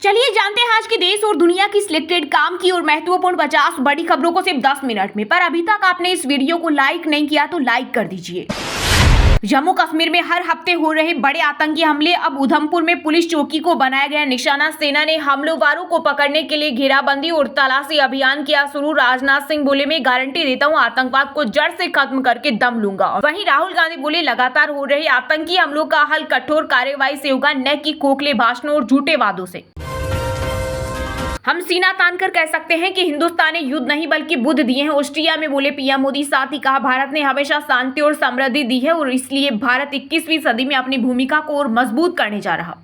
चलिए जानते हैं आज के देश और दुनिया की सिलेक्टेड काम की और महत्वपूर्ण 50 बड़ी खबरों को सिर्फ 10 मिनट में। पर अभी तक आपने इस वीडियो को लाइक नहीं किया तो लाइक कर दीजिए। जम्मू कश्मीर में हर हफ्ते हो रहे बड़े आतंकी हमले, अब उधमपुर में पुलिस चौकी को बनाया गया निशाना। सेना ने हमलावरों को पकड़ने के लिए घेराबंदी और तलाशी अभियान किया शुरू। राजनाथ सिंह बोले, मैं गारंटी देता हूं आतंकवाद को जड़ से खत्म करके दम लूंगा। वहीं राहुल गांधी बोले, लगातार हो रहे आतंकी हमलों का हल कठोर कार्रवाई से होगा, न कि खोखले भाषणों और झूठे वादों से। हम सीना तान कर कह सकते हैं कि हिंदुस्तान ने युद्ध नहीं बल्कि बुद्ध दिए हैं, ऑस्ट्रिया में बोले पीएम मोदी। साथ ही कहा, भारत ने हमेशा शांति और समृद्धि दी है और इसलिए भारत 21वीं सदी में अपनी भूमिका को और मजबूत करने जा रहा।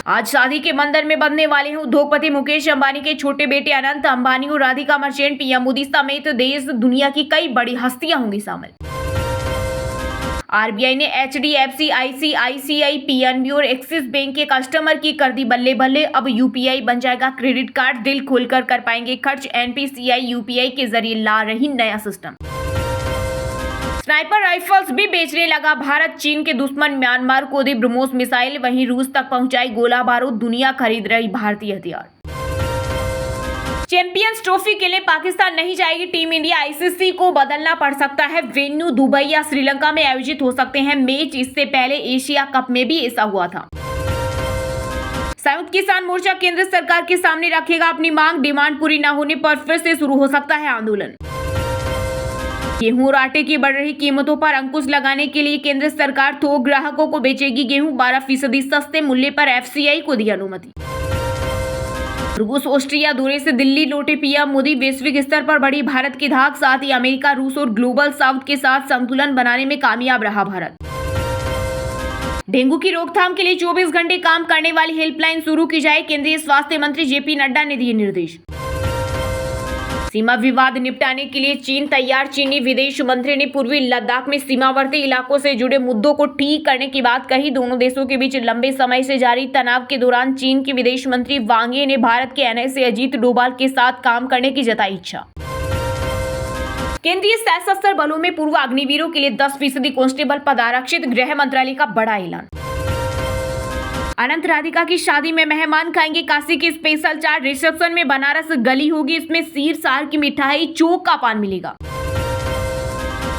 आज शादी के मंदिर में बंधने वाले हैं उद्योगपति मुकेश अंबानी के छोटे बेटे अनंत अंबानी और राधिका मर्चेंट। पीएम मोदी समेत देश दुनिया की कई बड़ी हस्तियां होंगी शामिल। आरबीआई ने एचडीएफसी, आईसीआईसीआई, पीएनबी और एक्सिस बैंक के कस्टमर की कर दी बल्ले बल्ले। अब यूपीआई बन जाएगा क्रेडिट कार्ड, दिल खोलकर कर पाएंगे खर्च। एनपीसीआई यूपीआई के जरिए ला रही नया सिस्टम। स्नाइपर राइफल्स भी बेचने लगा भारत। चीन के दुश्मन म्यांमार को दी ब्रह्मोस मिसाइल, वहीं रूस तक पहुंचाई गोला बारूद। दुनिया खरीद रही भारतीय हथियार। चैंपियंस ट्रॉफी के लिए पाकिस्तान नहीं जाएगी टीम इंडिया। आईसीसी को बदलना पड़ सकता है वेन्यू, दुबई या श्रीलंका में आयोजित हो सकते हैं मैच। इससे पहले एशिया कप में भी ऐसा हुआ था। संयुक्त किसान मोर्चा केंद्र सरकार के सामने रखेगा अपनी मांग, डिमांड पूरी न होने पर फिर से शुरू हो सकता है आंदोलन। गेहूं और आटे की बढ़ रही कीमतों पर अंकुश लगाने के लिए केंद्र सरकार थोक ग्राहकों को बेचेगी गेहूं। 12% सस्ते मूल्य पर एफसीआई को दी अनुमति। रूस ऑस्ट्रिया दौरे से दिल्ली लौटे पीएम मोदी। वैश्विक स्तर पर बढ़ी भारत की धाक, साथ ही अमेरिका, रूस और ग्लोबल साउथ के साथ संतुलन बनाने में कामयाब रहा भारत। डेंगू की रोकथाम के लिए 24 घंटे काम करने वाली हेल्पलाइन शुरू की जाए, केंद्रीय स्वास्थ्य मंत्री जेपी नड्डा ने दिए निर्देश। सीमा विवाद निपटाने के लिए चीन तैयार, चीनी विदेश मंत्री ने पूर्वी लद्दाख में सीमावर्ती इलाकों से जुड़े मुद्दों को ठीक करने की बात कही। दोनों देशों के बीच लंबे समय से जारी तनाव के दौरान चीन के विदेश मंत्री वांग यी ने भारत के एनएसए अजीत डोभाल के साथ काम करने की जताई इच्छा। केंद्रीय सशस्त्र बलों में पूर्व अग्निवीरों के लिए 10% कांस्टेबल पद आरक्षित, गृह मंत्रालय का बड़ा ऐलान। अनंत राधिका की शादी में मेहमान खाएंगे काशी की स्पेशल चाट। रिसेप्शन में बनारस गली होगी, इसमें सीर सार की मिठाई, चोक का पान मिलेगा।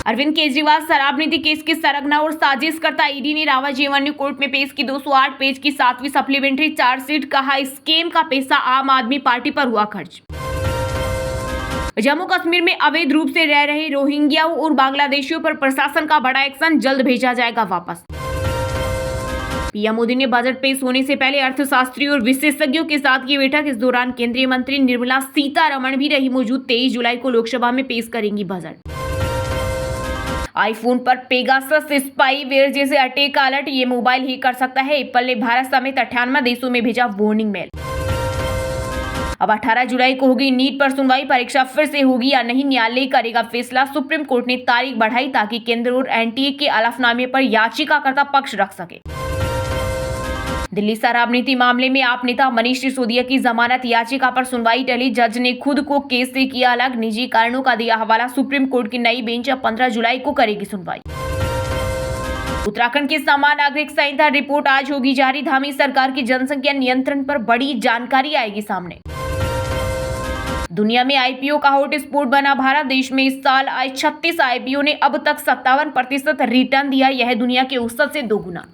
अरविंद केजरीवाल शराब नीति केस की सरगना और साजिशकर्ता, ईडी ने रावत जेएनयू कोर्ट में पेश की 208 पेज की 7वीं सप्लीमेंट्री चार्जशीट। कहा, स्कैम का पैसा आम आदमी पार्टी पर हुआ खर्च। जम्मू कश्मीर में अवैध रूप से रह रहे रोहिंग्याओं और बांग्लादेशियों पर प्रशासन का बड़ा एक्शन, जल्द भेजा जाएगा वापस। पीएम मोदी ने बजट पेश होने से पहले अर्थशास्त्रियों और विशेषज्ञों के साथ की बैठक। इस दौरान केंद्रीय मंत्री निर्मला सीतारमण भी रही मौजूद। 23 जुलाई को लोकसभा में पेश करेंगी बजट। आईफोन पर पेगासस स्पाईवेयर जैसे अटैक का अलर्ट, ये मोबाइल ही कर सकता है। एप्पल ने भारत समेत 98 देशों में भेजा वार्निंग मेल। अब 18 जुलाई को होगी नीट पर सुनवाई, परीक्षा फिर से होगी या नहीं, न्यायालय करेगा फैसला। सुप्रीम कोर्ट ने तारीख बढ़ाई ताकि केंद्र और एनटीए के हलफनामे पर याचिकाकर्ता पक्ष रख सके। दिल्ली शराब नीति मामले में आप नेता मनीष सिसोदिया की जमानत याचिका पर सुनवाई टली, जज ने खुद को केस से किया अलग, निजी कारणों का दिया हवाला। सुप्रीम कोर्ट की नई बेंच अब 15 जुलाई को करेगी सुनवाई। उत्तराखंड के समान नागरिक संहिता रिपोर्ट आज होगी जारी। धामी सरकार की जनसंख्या नियंत्रण पर बड़ी जानकारी आएगी सामने। दुनिया में आईपीओ का हॉट स्पॉट बना भारत। देश में इस साल आए 36 आईपीओ ने अब तक 57% रिटर्न दिया, यह दुनिया के औसत से 2 गुना।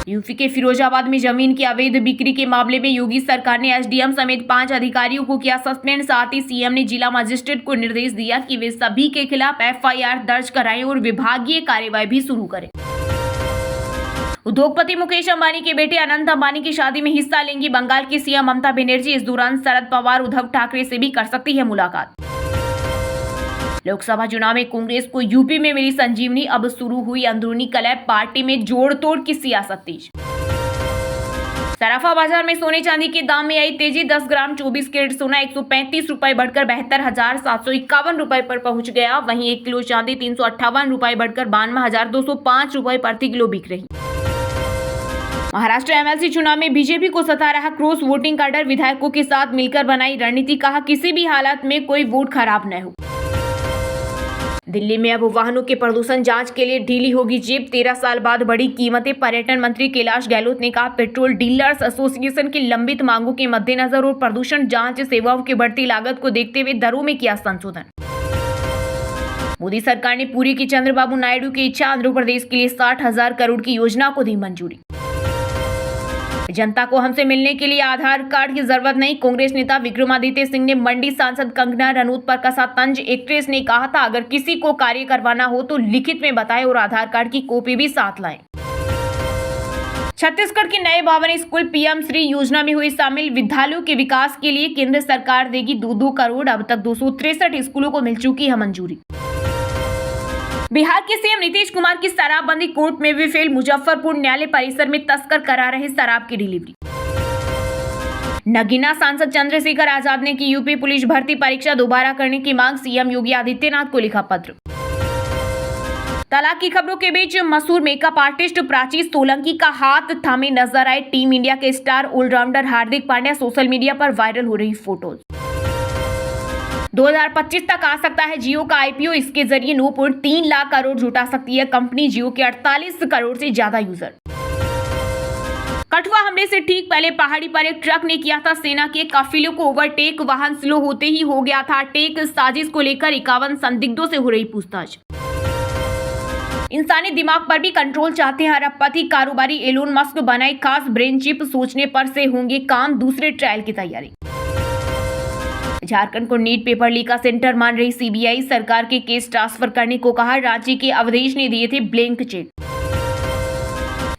यूपी के फिरोजाबाद में जमीन की अवैध बिक्री के मामले में योगी सरकार ने एसडीएम समेत 5 अधिकारियों को किया सस्पेंड। साथ ही सीएम ने जिला मजिस्ट्रेट को निर्देश दिया कि वे सभी के खिलाफ एफआईआर दर्ज कराएं और विभागीय कार्रवाई भी शुरू करें। उद्योगपति मुकेश अंबानी के बेटे अनंत अंबानी की शादी में हिस्सा लेंगी बंगाल की सीएम ममता बनर्जी। इस दौरान शरद पवार, उद्धव ठाकरे से भी कर सकती है मुलाकात। लोकसभा चुनाव में कांग्रेस को यूपी में मिली संजीवनी, अब शुरू हुई अंदरूनी कलह, पार्टी में जोड़ तोड़ की सियासत तेज। सराफा बाजार में सोने चांदी के दाम में आई तेजी। 10 ग्राम 24 कैरेट सोना 135 रुपए बढ़कर 72,751 रुपए पर पहुंच गया। वहीं 1 किलो चांदी 358 रुपए बढ़कर 92,205 रुपए प्रति किलो बिक रही। महाराष्ट्र एमएलसी चुनाव में बीजेपी को सता रहा क्रॉस वोटिंग का डर, विधायकों के साथ मिलकर बनाई रणनीति। कहा, किसी भी हालत में कोई वोट खराब न हो। दिल्ली में अब वाहनों के प्रदूषण जांच के लिए ढीली होगी जेब। 13 साल बाद बढ़ी कीमतें। पर्यटन मंत्री कैलाश गहलोत ने कहा, पेट्रोल डीलर्स एसोसिएशन की लंबित मांगों के मद्देनजर और प्रदूषण जांच सेवाओं की बढ़ती लागत को देखते हुए दरों में किया संशोधन। मोदी सरकार ने पूरी की चंद्रबाबू नायडू की इच्छा, आंध्र प्रदेश के लिए 60,000 करोड़ की योजना को दी मंजूरी। जनता को हमसे मिलने के लिए आधार कार्ड की जरूरत नहीं, कांग्रेस नेता विक्रमादित्य सिंह ने मंडी सांसद कंगना रनौत पर कसा तंज। एक्ट्रेस ने कहा था, अगर किसी को कार्य करवाना हो तो लिखित में बताएं और आधार कार्ड की कॉपी भी साथ लाएं। छत्तीसगढ़ के नए 52 स्कूल पीएम श्री योजना में हुए शामिल। विद्यालयों के विकास के लिए केंद्र सरकार देगी 2-2 करोड़। अब तक 263 स्कूलों को मिल चुकी है मंजूरी। बिहार के सीएम नीतीश कुमार की शराबबंदी कोर्ट में भी फेल। मुजफ्फरपुर न्यायालय परिसर में तस्कर करा रहे शराब की डिलीवरी। नगीना सांसद चंद्रशेखर आजाद ने की यूपी पुलिस भर्ती परीक्षा दोबारा करने की मांग। सीएम योगी आदित्यनाथ को लिखा पत्र। तलाक की खबरों के बीच मशहूर मेकअप आर्टिस्ट प्राची सोलंकी का हाथ थामे नजर आए टीम इंडिया के star allrounder Hardik Pandya. Social media पर वायरल हो रही फोटोज। 2025 तक आ सकता है जियो का आईपीओ। इसके जरिए 9.3 लाख करोड़ जुटा सकती है कंपनी। जियो के 48 करोड़ से ज्यादा यूजर। कठुआ हमले से ठीक पहले पहाड़ी पर एक ट्रक ने किया था सेना के काफिले को ओवरटेक। वाहन स्लो होते ही हो गया था अटैक। साजिश को लेकर 51 संदिग्धों से हो रही पूछताछ। इंसानी दिमाग पर भी कंट्रोल चाहते हैं अरबपति कारोबारी एलोन मस्क। बनाई खास ब्रेन चिप, सोचने पर से होंगे काम। दूसरे ट्रायल की तैयारी। झारखंड को नीट पेपर लीक का सेंटर मान रही सीबीआई। सरकार के केस ट्रांसफर करने को कहा। रांची के अवधेश ने दिए थे ब्लैंक चेक।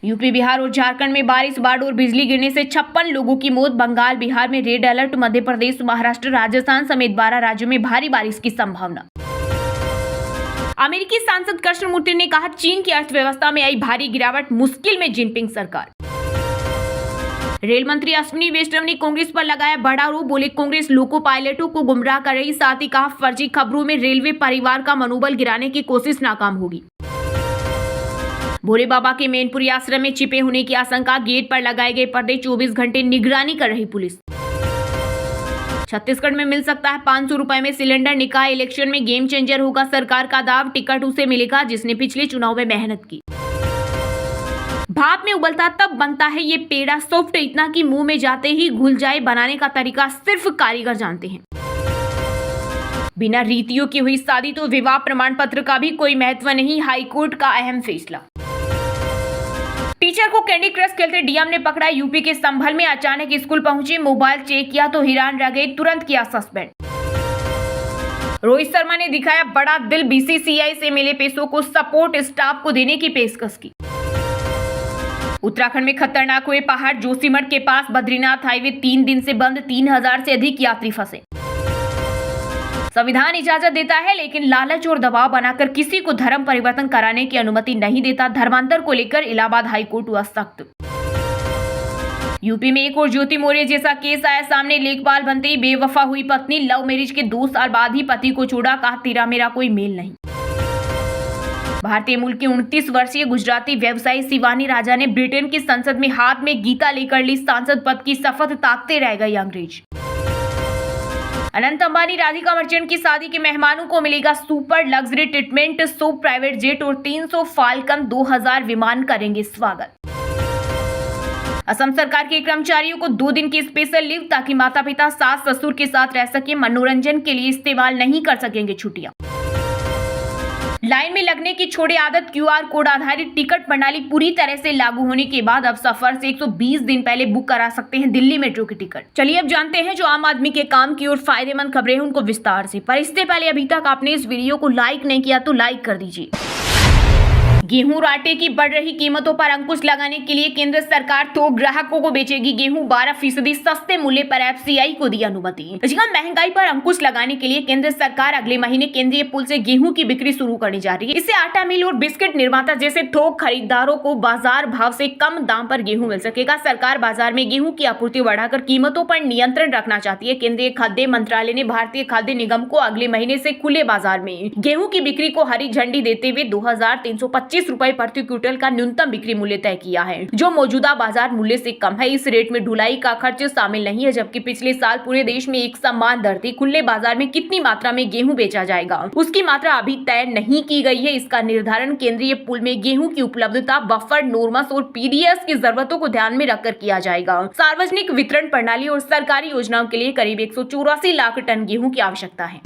यूपी, बिहार और झारखंड में बारिश, बाढ़ और बिजली गिरने से 56 लोगों की मौत। बंगाल, बिहार में रेड अलर्ट। मध्य प्रदेश, महाराष्ट्र, राजस्थान समेत 12 राज्यों में भारी बारिश की संभावना। अमेरिकी सांसद कृष्णमूर्ति ने कहा, चीन की अर्थव्यवस्था में आई भारी गिरावट, मुश्किल में जिनपिंग सरकार। रेल मंत्री अश्विनी वैष्णव ने कांग्रेस पर लगाया बड़ा आरोप। बोले, कांग्रेस लोको पायलटों को गुमराह कर रही। साथ ही कहा, फर्जी खबरों में रेलवे परिवार का मनोबल गिराने की कोशिश नाकाम होगी। भोले बाबा के मैनपुरी आश्रम में छिपे होने की आशंका। गेट पर लगाए गए पर्दे। 24 घंटे निगरानी कर रही पुलिस। छत्तीसगढ़ में मिल सकता है 500 रुपए में सिलेंडर। निकाह इलेक्शन में गेम चेंजर होगा सरकार का दाव। टिकट उसे मिलेगा जिसने पिछले चुनाव में मेहनत की। भाप में उबलता तब बनता है ये पेड़ा। सॉफ्ट इतना कि मुंह में जाते ही घुल जाए। बनाने का तरीका सिर्फ कारीगर जानते हैं। बिना रीतियों की हुई शादी तो विवाह प्रमाण पत्र का भी कोई महत्व नहीं। हाईकोर्ट का अहम फैसला। टीचर को कैंडी क्रश खेलते डीएम ने पकड़ा। यूपी के संभल में अचानक स्कूल पहुंचे। मोबाइल चेक किया तो हैरान रह गए। तुरंत किया सस्पेंड। रोहित शर्मा ने दिखाया बड़ा दिल। बीसीसीआई से मिले पैसों को सपोर्ट स्टाफ को देने की पेशकश की। उत्तराखंड में खतरनाक हुए पहाड़। जोशीमठ के पास बद्रीनाथ हाईवे 3 दिन से बंद। 3000 से अधिक यात्री फंसे। संविधान इजाजत देता है लेकिन लालच और दबाव बनाकर किसी को धर्म परिवर्तन कराने की अनुमति नहीं देता। धर्मांतर को लेकर इलाहाबाद हाईकोर्ट हुआ सख्त। यूपी में एक और ज्योति मौर्य जैसा केस आया सामने। लेखपाल बनते ही बेवफा हुई पत्नी। लव मैरिज के 2 साल बाद ही पति को छोड़ा। कहा, तेरा मेरा कोई मेल नहीं। भारतीय मूल की 29 वर्षीय गुजराती व्यवसायी शिवानी राजा ने ब्रिटेन की संसद में हाथ में गीता लेकर ली सांसद पद की शपथ। ताकते रह गए अंग्रेज। अनंत अंबानी, राधिका मर्चेंट की शादी के मेहमानों को मिलेगा super luxury treatment. 100 private jet और 300 फाल्कन 2000 विमान करेंगे स्वागत। असम सरकार के कर्मचारियों को 2 दिन की स्पेशल लीव ताकि माता पिता सास ससुर के साथ रह सके। मनोरंजन के लिए इस्तेमाल नहीं कर सकेंगे छुट्टियां। लाइन में लगने की छोड़े आदत। क्यूआर कोड आधारित टिकट प्रणाली पूरी तरह से लागू होने के बाद अब सफर से 120 दिन पहले बुक करा सकते हैं दिल्ली मेट्रो की टिकट। चलिए अब जानते हैं जो आम आदमी के काम की और फायदेमंद खबरें हैं उनको विस्तार से। पर इससे पहले अभी तक आपने इस वीडियो को लाइक नहीं किया तो लाइक कर दीजिए। गेहूं और आटे की बढ़ रही कीमतों पर अंकुश लगाने के लिए केंद्र सरकार थोक ग्राहकों को बेचेगी गेहूं। 12% सस्ते मूल्य पर एफसीआई को दी अनुमति। महंगाई पर अंकुश लगाने के लिए केंद्र सरकार अगले महीने केंद्रीय पुल से गेहूं की बिक्री शुरू करने जा रही है। इससे आटा मिल और बिस्किट निर्माता जैसे थोक खरीदारों को बाजार भाव से कम दाम पर गेहूं मिल सकेगा। सरकार बाजार में गेहूं की आपूर्ति बढ़ाकर कीमतों पर नियंत्रण रखना चाहती है। केंद्रीय खाद्य मंत्रालय ने भारतीय खाद्य निगम को अगले महीने से खुले बाजार में गेहूं की बिक्री को हरी झंडी देते हुए 2325 25 रुपए प्रति क्विंटल का न्यूनतम बिक्री मूल्य तय किया है, जो मौजूदा बाजार मूल्य से कम है। इस रेट में ढुलाई का खर्च शामिल नहीं है, जबकि पिछले साल पूरे देश में एक समान दर थी। खुले बाजार में कितनी मात्रा में गेहूं बेचा जाएगा, उसकी मात्रा अभी तय नहीं की गई है। इसका निर्धारण केंद्रीय पूल में गेहूं की उपलब्धता, बफर, नॉर्मस और पीडीएस की जरूरतों को ध्यान में रखकर किया जाएगा। सार्वजनिक वितरण प्रणाली और सरकारी योजनाओं के लिए करीब 184 लाख टन गेहूं की आवश्यकता है।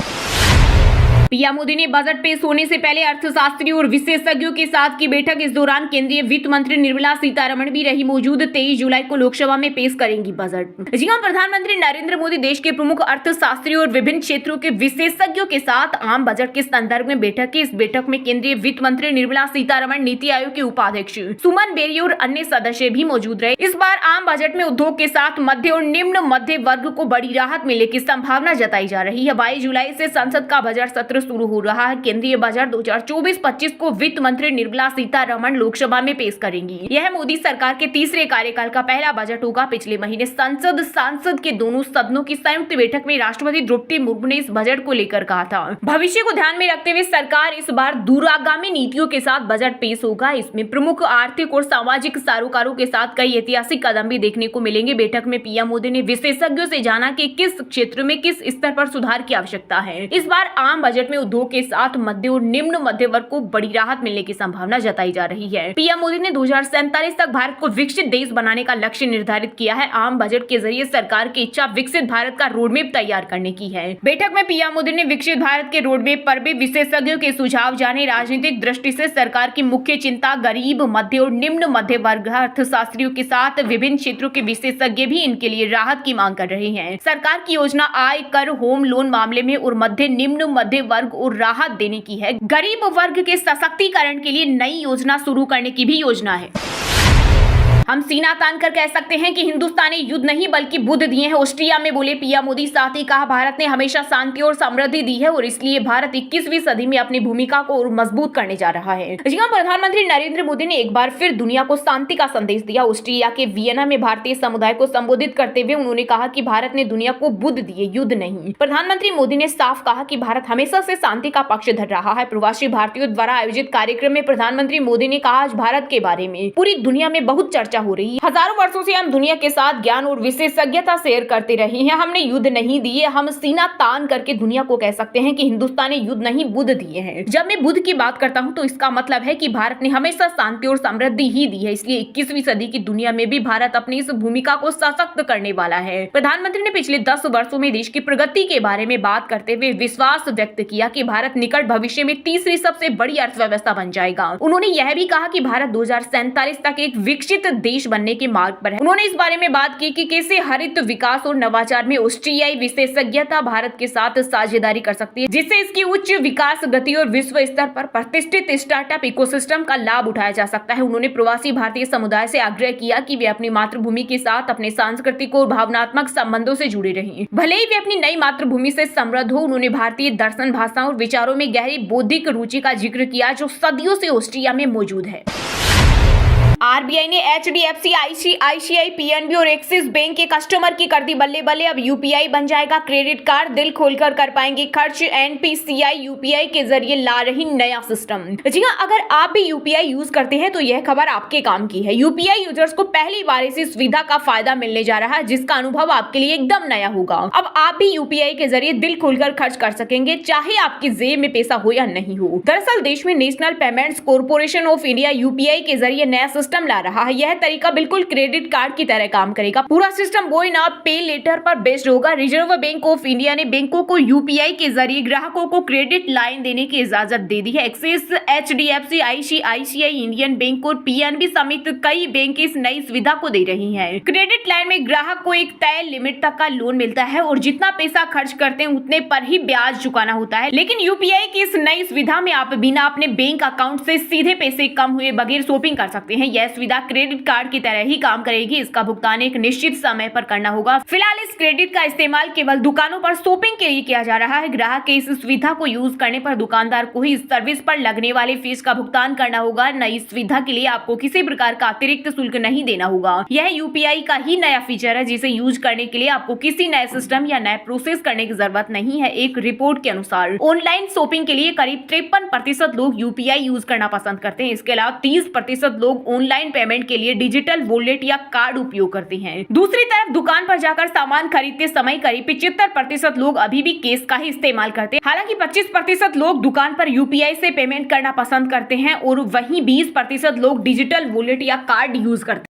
पीएम मोदी ने बजट पेश होने से पहले अर्थशास्त्रियों और विशेषज्ञों के साथ की बैठक। इस दौरान केंद्रीय वित्त मंत्री निर्मला सीतारमण भी रही मौजूद। 23 जुलाई को लोकसभा में पेश करेंगी बजट। जी हां, प्रधानमंत्री नरेंद्र मोदी देश के प्रमुख अर्थशास्त्रियों और विभिन्न क्षेत्रों के विशेषज्ञों के साथ आम बजट के संदर्भ में बैठक की। इस बैठक में केंद्रीय वित्त मंत्री निर्मला सीतारमण, नीति आयोग के उपाध्यक्ष सुमन बेरी और अन्य सदस्य भी मौजूद रहे। इस बार आम बजट में उद्योग के साथ मध्य और निम्न मध्य वर्ग को बड़ी राहत मिलने की संभावना जताई जा रही है। 22 जुलाई से संसद का बजट सत्र शुरू हो रहा है। केंद्रीय बजट 2024-25 को वित्त मंत्री निर्मला सीतारमण लोकसभा में पेश करेंगी। यह मोदी सरकार के तीसरे कार्यकाल का पहला बजट होगा। पिछले महीने सांसद के दोनों सदनों की संयुक्त बैठक में राष्ट्रपति द्रौपदी मुर्मू ने इस बजट को लेकर कहा था, भविष्य को ध्यान में रखते हुए सरकार इस बार दूरगामी नीतियों के साथ बजट पेश होगा। इसमें प्रमुख आर्थिक और सामाजिक सरोकारों के साथ कई ऐतिहासिक कदम भी देखने को मिलेंगे। बैठक में पीएम मोदी ने विशेषज्ञों से जाना कि किस क्षेत्र में किस स्तर पर सुधार की आवश्यकता है। इस बार आम बजट में उद्योग के साथ मध्य और निम्न मध्य वर्ग को बड़ी राहत मिलने की संभावना जताई जा रही है। पीएम मोदी ने 2047 तक भारत को विकसित देश बनाने का लक्ष्य निर्धारित किया है। आम बजट के जरिए सरकार की इच्छा विकसित भारत का रोडमैप तैयार करने की है। बैठक में पीएम मोदी ने विकसित भारत के रोडमैप पर भी विशेषज्ञों के सुझाव जाने। राजनीतिक दृष्टि से सरकार की मुख्य चिंता गरीब, मध्य और निम्न मध्य वर्ग। अर्थशास्त्रियों के साथ विभिन्न क्षेत्रों के विशेषज्ञ भी इनके लिए राहत की मांग कर रहे हैं। सरकार की योजना आय, कर, होम लोन मामले में और मध्य निम्न मध्य वर्ग और राहत देने की है। गरीब वर्ग के सशक्तिकरण के लिए नई योजना शुरू करने की भी योजना है। हम सीना तान कर कह सकते हैं कि हिंदुस्तान ने युद्ध नहीं बल्कि बुद्ध दिए हैं, ऑस्ट्रिया में बोले पीएम मोदी। साथ ही कहा, भारत ने हमेशा शांति और समृद्धि दी है और इसलिए भारत 21वीं सदी में अपनी भूमिका को और मजबूत करने जा रहा है। प्रधानमंत्री नरेंद्र मोदी ने एक बार फिर दुनिया को शांति का संदेश दिया। ऑस्ट्रिया के वियना में भारतीय समुदाय को संबोधित करते हुए उन्होंने कहा कि भारत ने दुनिया को बुद्ध दिए, युद्ध नहीं। प्रधानमंत्री मोदी ने साफ कहा कि भारत हमेशा से शांति का पक्ष धर रहा है। प्रवासी भारतीयों द्वारा आयोजित कार्यक्रम में प्रधानमंत्री मोदी ने कहा, आज भारत के बारे में पूरी दुनिया में बहुत चर्चा हो रही है। हजारों वर्षों से हम दुनिया के साथ ज्ञान और विशेषज्ञता शेयर करते रहे हैं। हमने युद्ध नहीं दिए। हम सीना तान करके दुनिया को कह सकते हैं कि हिंदुस्तान ने युद्ध नहीं बुद्ध दिए हैं। जब मैं बुद्ध की बात करता हूं तो इसका मतलब है कि भारत ने हमेशा शांति और समृद्धि ही दी है। इसलिए 21वीं सदी की दुनिया में भी भारत अपनी इस भूमिका को सशक्त करने वाला है। प्रधानमंत्री ने पिछले 10 वर्षों में देश की प्रगति के बारे में बात करते हुए विश्वास व्यक्त किया कि भारत निकट भविष्य में तीसरी सबसे बड़ी अर्थव्यवस्था बन जाएगा। उन्होंने यह भी कहा कि भारत 2047 तक एक विकसित देश बनने के मार्ग पर है। उन्होंने इस बारे में बात की कि कैसे हरित विकास और नवाचार में ऑस्ट्रियाई विशेषज्ञता भारत के साथ साझेदारी कर सकती है, जिससे इसकी उच्च विकास गति और विश्व स्तर पर प्रतिष्ठित स्टार्टअप इकोसिस्टम का लाभ उठाया जा सकता है। उन्होंने प्रवासी भारतीय समुदाय से आग्रह किया कि वे अपनी मातृभूमि के साथ अपने सांस्कृतिक और भावनात्मक संबंधों से जुड़े रहें, भले ही वे अपनी नई मातृभूमि से समृद्ध हो। उन्होंने भारतीय दर्शन, भाषा और विचारों में गहरी बौद्धिक रुचि का जिक्र किया जो सदियों से ऑस्ट्रिया में मौजूद है। आरबीआई ने एचडीएफसी, आईसीआईसीआई, पीएनबी और एक्सिस बैंक के कस्टमर की कर दी बल्ले बल्ले। अब यूपीआई बन जाएगा क्रेडिट कार्ड, दिल खोलकर कर पाएंगे खर्च। एनपीसीआई यूपीआई के जरिए ला रही नया सिस्टम। जी हां, अगर आप भी यूपीआई यूज करते हैं तो यह खबर आपके काम की है। यूपीआई यूजर्स को पहली बार इस सुविधा का फायदा मिलने जा रहा है, जिसका अनुभव आपके लिए एकदम नया होगा। अब आप भी यूपीआई के जरिए दिल खोलकर खर्च कर सकेंगे, चाहे आपकी जेब में पैसा हो या नहीं हो। दरअसल देश में national payments corporation of India UPI के जरिए नया सिस्टम ला रहा है। यह तरीका बिल्कुल क्रेडिट कार्ड की तरह काम करेगा। पूरा सिस्टम बाय नाउ पे लेटर पर बेस्ड होगा। रिजर्व बैंक ऑफ इंडिया ने बैंकों को यूपीआई के जरिए ग्राहकों को क्रेडिट लाइन देने की इजाजत दे दी है। Axis, HDFC, ICICI, Indian bank और पीएनबी समेत कई बैंक इस नई सुविधा को दे रही हैं। क्रेडिट लाइन में ग्राहक को एक तय लिमिट तक का लोन मिलता है और जितना पैसा खर्च करते हैं उतने पर ही ब्याज चुकाना होता है। लेकिन यूपीआई की इस नई सुविधा में आप बिना अपने बैंक अकाउंट से सीधे पैसे कम हुए बगैर शॉपिंग कर सकते हैं। यह सुविधा क्रेडिट कार्ड की तरह ही काम करेगी। इसका भुगतान एक निश्चित समय पर करना होगा। फिलहाल इस क्रेडिट का इस्तेमाल केवल दुकानों पर शॉपिंग के लिए किया जा रहा है। ग्राहक के इस सुविधा को यूज करने पर दुकानदार को ही इस सर्विस पर लगने वाले फीस का भुगतान करना होगा। नई सुविधा के लिए आपको किसी प्रकार का अतिरिक्त शुल्क नहीं देना होगा। यह यूपीआई का ही नया फीचर है जिसे यूज करने के लिए आपको किसी नए सिस्टम या नए प्रोसेस करने की जरूरत नहीं है। एक रिपोर्ट के अनुसार ऑनलाइन शॉपिंग के लिए करीब 53% लोग यूपीआई यूज करना पसंद करते हैं। इसके अलावा 30% लोग ऑनलाइन पेमेंट के लिए डिजिटल वॉलेट या कार्ड उपयोग करते हैं। दूसरी तरफ दुकान पर जाकर सामान खरीदते समय करीब 75% लोग अभी भी कैश का ही इस्तेमाल करते हैं। हालांकि 25% लोग दुकान पर यूपीआई से पेमेंट करना पसंद करते हैं और वहीं 20% लोग डिजिटल वॉलेट या कार्ड यूज करते हैं।